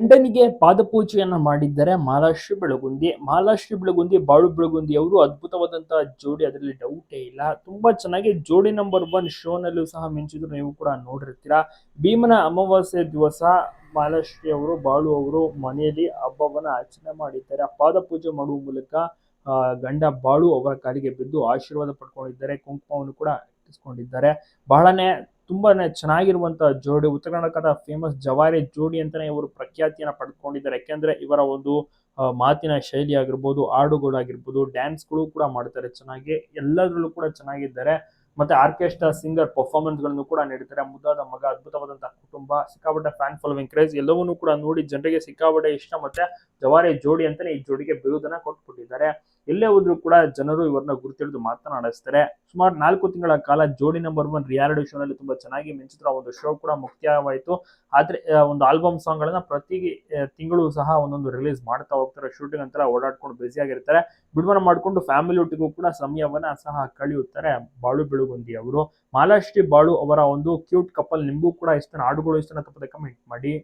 ಗಂಡನಿಗೆ ಪಾದಪೂಜೆಯನ್ನ ಮಾಡಿದ್ದಾರೆ ಮಾಲಾಶ್ರೀ ಬೆಳಗುಂದಿ. ಮಾಲಾಶ್ರೀ ಬೆಳಗುಂದಿ, ಬಾಳು ಬೆಳಗುಂದಿ ಅವರು ಅದ್ಭುತವಾದಂತಹ ಜೋಡಿ, ಅದರಲ್ಲಿ ಡೌಟೇ ಇಲ್ಲ. ತುಂಬಾ ಚೆನ್ನಾಗಿ ಜೋಡಿ ನಂಬರ್ 1 ಶೋನಲ್ಲೂ ಸಹ ಮಿಂಚಿದ್ರು, ನೀವು ಕೂಡ ನೋಡಿರ್ತೀರಾ. ಭೀಮನ ಅಮಾವಾಸ್ಯೆ ದಿವಸ ಮಾಲಾಶ್ರೀ ಅವರು, ಬಾಳು ಅವರು ಮನೆಯಲ್ಲಿ ಹಬ್ಬವನ್ನ ಆಚರಣೆ ಮಾಡಿದ್ದಾರೆ. ಪಾದಪೂಜೆ ಮಾಡುವ ಮೂಲಕ ಗಂಡ ಬಾಳು ಅವರ ಕಾಲಿಗೆ ಬಿದ್ದು ಆಶೀರ್ವಾದ ಪಡ್ಕೊಂಡಿದ್ದಾರೆ. ಕುಂಕುಮವನ್ನು ಕೂಡ ಇಟ್ಟಿಸ್ಕೊಂಡಿದ್ದಾರೆ. ಬಹಳನೇ ತುಂಬಾನೇ ಚೆನ್ನಾಗಿರುವಂತಹ ಜೋಡಿ. ಉತ್ತರ ಕರ್ನಾಟಕದ ಫೇಮಸ್ ಜವಾರಿ ಜೋಡಿ ಅಂತಾನೆ ಇವರು ಪ್ರಖ್ಯಾತಿಯನ್ನ ಪಡ್ಕೊಂಡಿದ್ದಾರೆ. ಯಾಕೆಂದ್ರೆ ಇವರ ಒಂದು ಮಾತಿನ ಶೈಲಿ ಆಗಿರ್ಬೋದು, ಹಾಡುಗಳಾಗಿರ್ಬೋದು, ಡ್ಯಾನ್ಸ್ಗಳು ಕೂಡ ಮಾಡ್ತಾರೆ ಚೆನ್ನಾಗಿ. ಎಲ್ಲದರಲ್ಲೂ ಕೂಡ ಚೆನ್ನಾಗಿದ್ದಾರೆ. ಮತ್ತೆ ಆರ್ಕೆಸ್ಟ್ರಾ ಸಿಂಗರ್ ಪರ್ಫಾರ್ಮೆನ್ಸ್ ಗಳನ್ನು ಕೂಡ ನೀಡುತ್ತಾರೆ. ಮುದ್ದಾದ ಮಗ, ಅದ್ಭುತವಾದಂತಹ ಕುಟುಂಬ, ಸಿಕ್ಕಾಪಟ್ಟೆ ಫ್ಯಾನ್ ಫಾಲೋವಿಂಗ್, ಕ್ರೇಜ್ ಎಲ್ಲವನ್ನೂ ಕೂಡ ನೋಡಿ ಜನರಿಗೆ ಸಿಕ್ಕಾಪಟ್ಟೆ ಇಷ್ಟ. ಮತ್ತೆ ಜವಾರಿ ಜೋಡಿ ಅಂತಾನೆ ಈ ಜೋಡಿಗೆ ಬಿರುದನ್ನ ಕೊಟ್ಬಿಟ್ಟಿದ್ದಾರೆ. ಎಲ್ಲೇ ಹೋದ್ರು ಕೂಡ ಜನರು ಇವರನ್ನ ಗುರುತಿಡಿದು ಮಾತನಾಡಿಸ್ತಾರೆ. ಸುಮಾರು 4 ತಿಂಗಳ ಕಾಲ ಜೋಡಿ ನಂಬರ್ 1 ರಿಯಾಲಿಟಿ ಶೋ ನಲ್ಲಿ ತುಂಬಾ ಚೆನ್ನಾಗಿ ಮಿಂಚಿದ್ರು. ಆ ಒಂದು ಶೋ ಕೂಡ ಮುಕ್ತಾಯವಾಯಿತು. ಆದ್ರೆ ಒಂದು ಆಲ್ಬಮ್ ಸಾಂಗ್ ಗಳನ್ನ ಪ್ರತಿ ತಿಂಗಳು ಸಹ ಒಂದೊಂದು ರಿಲೀಸ್ ಮಾಡ್ತಾ ಹೋಗ್ತಾರೆ. ಶೂಟಿಂಗ್ ಅಂತರ ಓಡಾಡ್ಕೊಂಡು ಬ್ಯುಸಿ ಆಗಿರ್ತಾರೆ. ಬಿಡುಗಡೆ ಮಾಡ್ಕೊಂಡು ಫ್ಯಾಮಿಲಿ ಒಟ್ಟಿಗೂ ಕೂಡ ಸಮಯವನ್ನ ಸಹ ಕಳೆಯುತ್ತಾರೆ ಬಾಳು ಬೆಳಗುಂದಿ ಅವರು. ಮಾಲಾಶ್ರೀ ಬಾಳು ಅವರ ಒಂದು ಕ್ಯೂಟ್ ಕಪಲ್ ನಿಮಗೂ ಕೂಡ ಇಷ್ಟ, ಹಾಡುಗಳು ಇಷ್ಟ, ತಪ್ಪದೆ ಕಮೆಂಟ್ ಮಾಡಿ.